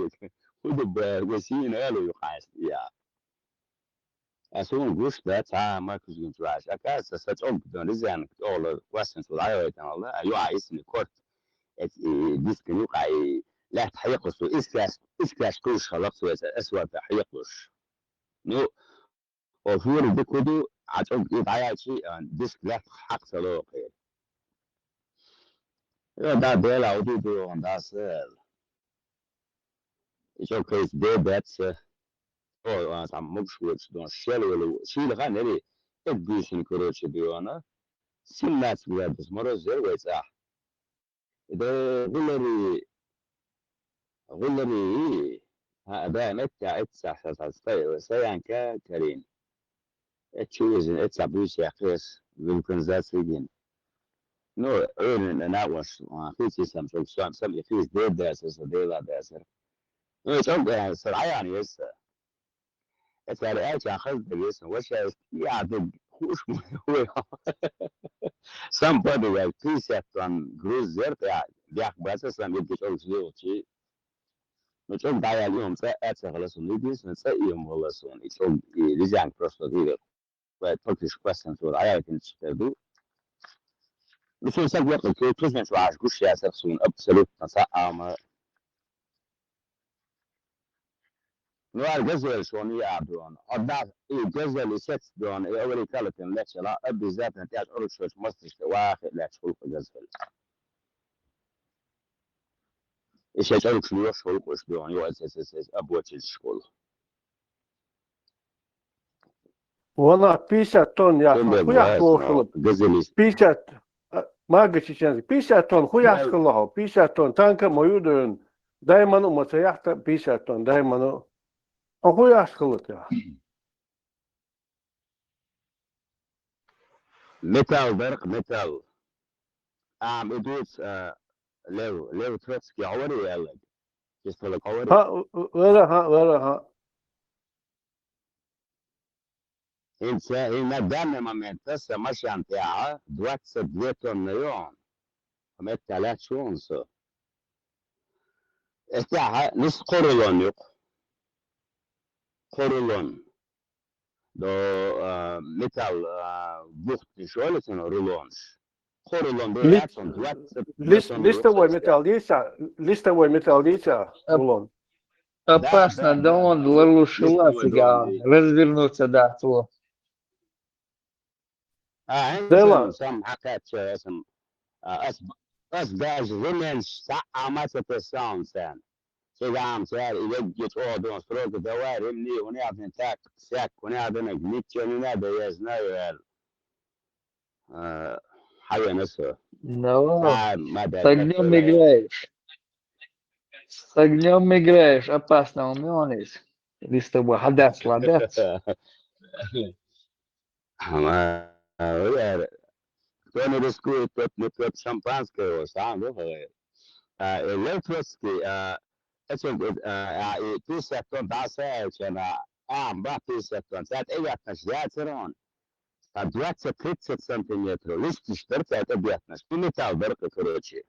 خد بوسين قالوا يقاس يا أسون جوش ده ما كوزين تراش أكاس ستأم بدون زين أول واسن سلايو يتنالله أيوة عايزني كورت ديسك يقعي لا تحيقلش إسكاش كلش خلاص أسوأ تحيقلش نو وفور بكودو عتقول يضيع شيء ديسك لا حق سلوقي يا ده بيلا ودو عند سيل يشوف كيس بيبات أو مش وش دون شيل ولا شيل غنري البيشن كروش بيوانا سمات بس مرة زر ويساح ده غلري هذا متى اتسح تستوي سيان كريم اتشوزن اتسع بيش يا قيس يمكن ذات سجن نو اين انا وش في سيسم شو سم يفيز دي داسس دي لا داسر نو شو سرعه يعني يس اتسرعت يا خز يس وش يعدق خوش هو somebody like please on cruiser يا بس سم يجي شو شيء نشوف دايا اليوم ساعات خلاص نيجيس نسيهم والله سون يشوف يرجع بروستو دير وتركيش كويسن سو عيال تنشتدو نشوف ساق وقت كي تفهم شو عاش كوش يا سكسون ابسولوت نسا نوار جزل شون يعبدون أضاف جزل يسكت دون أولي كالتن لكش لا أبي ذات نتاج أرش شوش مستش واحد لا تشوف جزل إيش يجعلك شو يشوف وش دون يو أساس أبوتش الشغل والله 50 طن يا كل أخي خويا بس توصل جزل 50 ما قلت شيء 50 طن خويا الله 50 طن تانك موجود دائما وما سيحت 50 طن دائما خويا أشكلت يا ميتال برق ميتال إدوس لو تروتسكي عوري يلا يستوى عوري ها ولا إن دام ما متسا ماشي أنتيعة دوات سديتون نيون مت 3 شونس استيعة نص قرولون يق قرولون دو ميتال بوخت شوالتن رولونش قرولون بياتون دوات لسه وميتال ديسا بولون Опасно, да он лучше ласига развернуться, да, то. عندهم سم حكات اسم أسباج زمن ساعة ما تتساوم سان سيدام سار يجي تودون سروق دوار مني ونعرف نتاك ساك ونعرف نجنيت ونعرف يزنا حاجة نسوة Ну, ما с огнем играешь. С огнем играешь, опасно умеешь. Или с тобой хадас, ладац. كانوا بسكوت نطلب شامبانسكي وساعة لو لو تروتسكي اسم بيساتون داسة كنا با بيساتون ساعت اياتنا شجاترون فدوات 30 سنتيمتر ليش تشترت اتبياتنا في ميتال برق كروتشي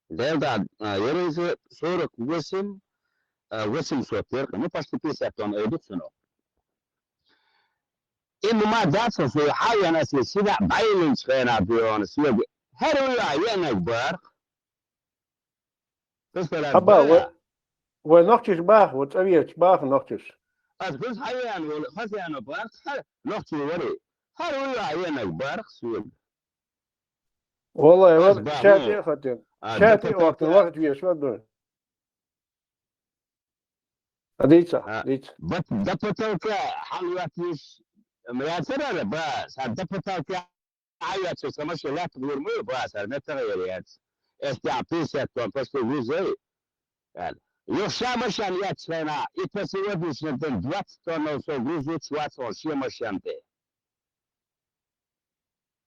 ده يريز صورك وسم صوتير مو باش بيساتون ايدوتسنو إنه ما داسة في حاجة ناس سيدا بايلنس خينا بيون سيدا هرولا يانا برق تسلا أبا ونختش باخ وتأويت باخ نختش أذكر حيان خزيان برق نختي وري هرولا يانا برق سيدا والله أصبح شاتي ختم شاتي وقت ويش ما دون ديتسا دبتوك حلواتيش مياتنا بس دبتوك عيات سمش لا تقول مو بس المتغيرات استعطيسات بس وزي يعني يوشا مشان ياتسنا يتسوى بيش ندن دوات تونو سو جوزوت شوات او شي مشانتي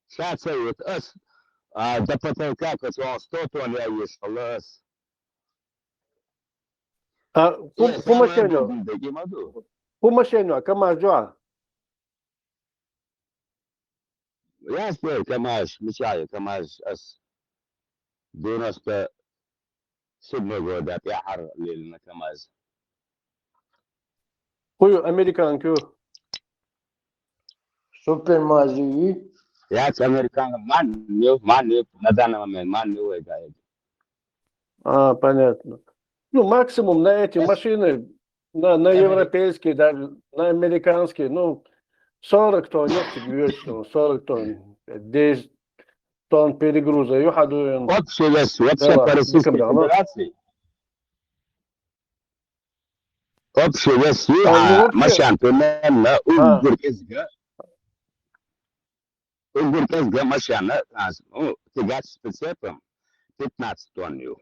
شاتسوت اس دبتوك كسو ستوتون يايش خلاص فمشينو كما جوا يا كماش مشاي كماش اس دونست سيدنا جودات يا حر ليلنا كماز هو أمريكان كيو سوبر مازي يا أمريكان مانيو ندانا من مانيو يجاي понятно. Ну, максимум на эти машины, на европейские, даже на американские, ну, 40 тонн, нефть вечно, 40 тонн, 10 тонн перегруза, يوحدون Общий вес, вообще по Российской Федерации, общий вес машин примерно угуркезга машина, тягать с прицепом 15 тонн.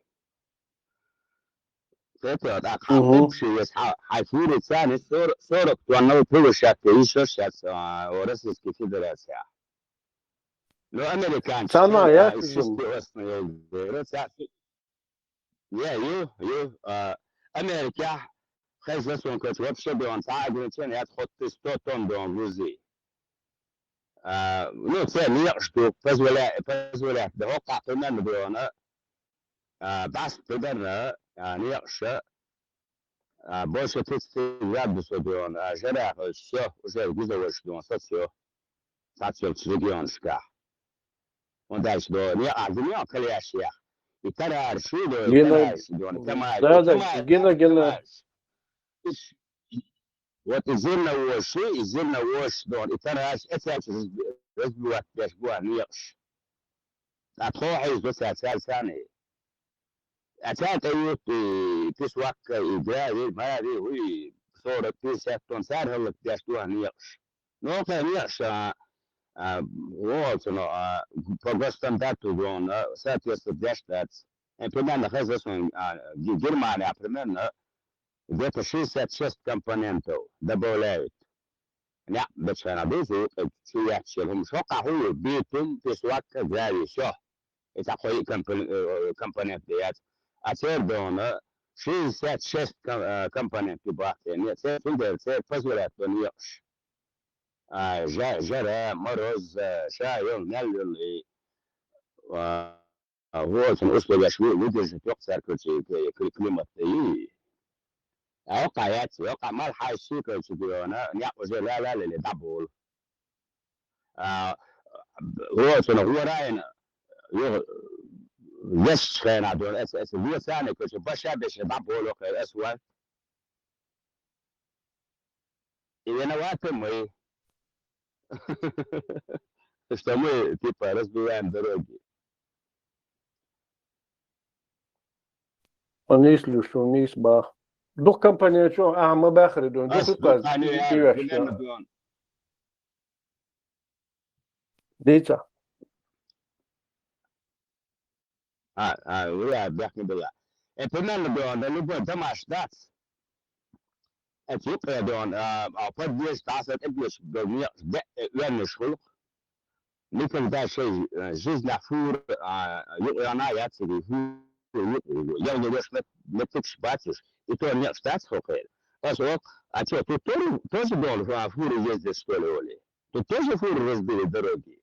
Это общий вес, حيفور ثاني 40 тонн وتوشات еще сейчас в Российской Федерации. لو أمريكان سامع يا يو أمريكا خيز لسون كنت وبشة بيون ساعة جنتين يدخل 100 طن بيون جوزي لو ثاني يقشتو فزولا بوقع تمام بيون بس تقدر يعني يقشة بوشة تستيقظ بسو بيون جرح الشيخ وشيخ جزء وشدون ساتيو تشريجيون شكاح ونداش دو نيا كل أشياء يترى أرشيدو يترى أرشيدون جينا what إزلنا وشي إزلنا وش دون يترى أساس رزبوات يشبوه نيقش أتخوحي بس أساس ثاني أساس أيوت تسوق إجرائي ما هذه هي صورة تيسات تنسار هلا يشبوه نيقش نوقع نيقش Волцено, погостам дату гон, соответственно, для штатс. Примерно, Германия, примерно, где-то 66 компонентов добавляют. لا بس انا بيزو سياتشهم شوقع هو بيتم في سواك غالي شو يتقوي كمبانيات ديات اثير دون 66 كمبانيات بواحد تقدر فزولات بنيقش جرى مرز شايل نلل هو الأسبوع يشوي ودرجة تقصر كل كلمة وقع ما الحاج سيكل سيكونا نيقظ لا اللي دبول هو راين ليش خير عدول اس هو ثاني كل بشا بش دبول وقع اسود إذا نواتم وي استمر تبقى رسبيان دروجي ونيس لشو نيس باخ دو كمبانيا شو ما باخر دون دو تقاز ديتا ويا بيحكي بالله اتمنى دون اللي تماش داس اتيقى دون قد بيش تعصد ابيش بمية يعني شغل مثل ده شيء جزء نفور يقرانا ياتسي Я говорю, не тут бачишь, и то нет статсхокер. А что, тут тоже был фуры ездят, что ли, Оли? Тут тоже фуры разбили дороги.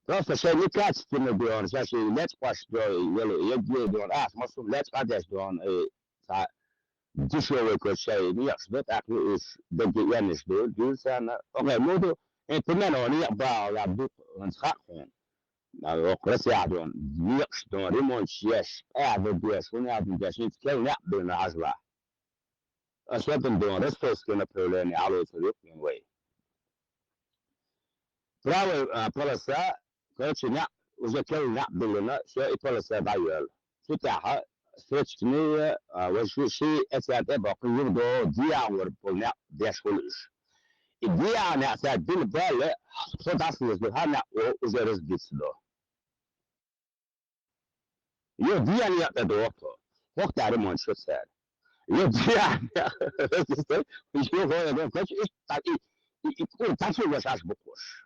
Просто что некачественно был он, сейчас и лет пошел, я делаю, смысл лет подешь, он, дешевый кошель, нет, что так, я не жду, дюса, окей, ну, это меня, он не бал, я буду, он схакун. Красиадон, что ремонт есть, без, у меня без, не скелет был на азла. Особенно до ростовского направления, а вот рукой. Правая полоса, короче, уже келет было на все и полоса дает. Сюда, встречные, возвыши, это бакую до диамор полня дешхулиш. И диамор, это был бале, что даст она уже разбиться до. Io diani a dopo, porta rimon shotsar. Io diani, io voglio non faccio i kur tasu was as bukush.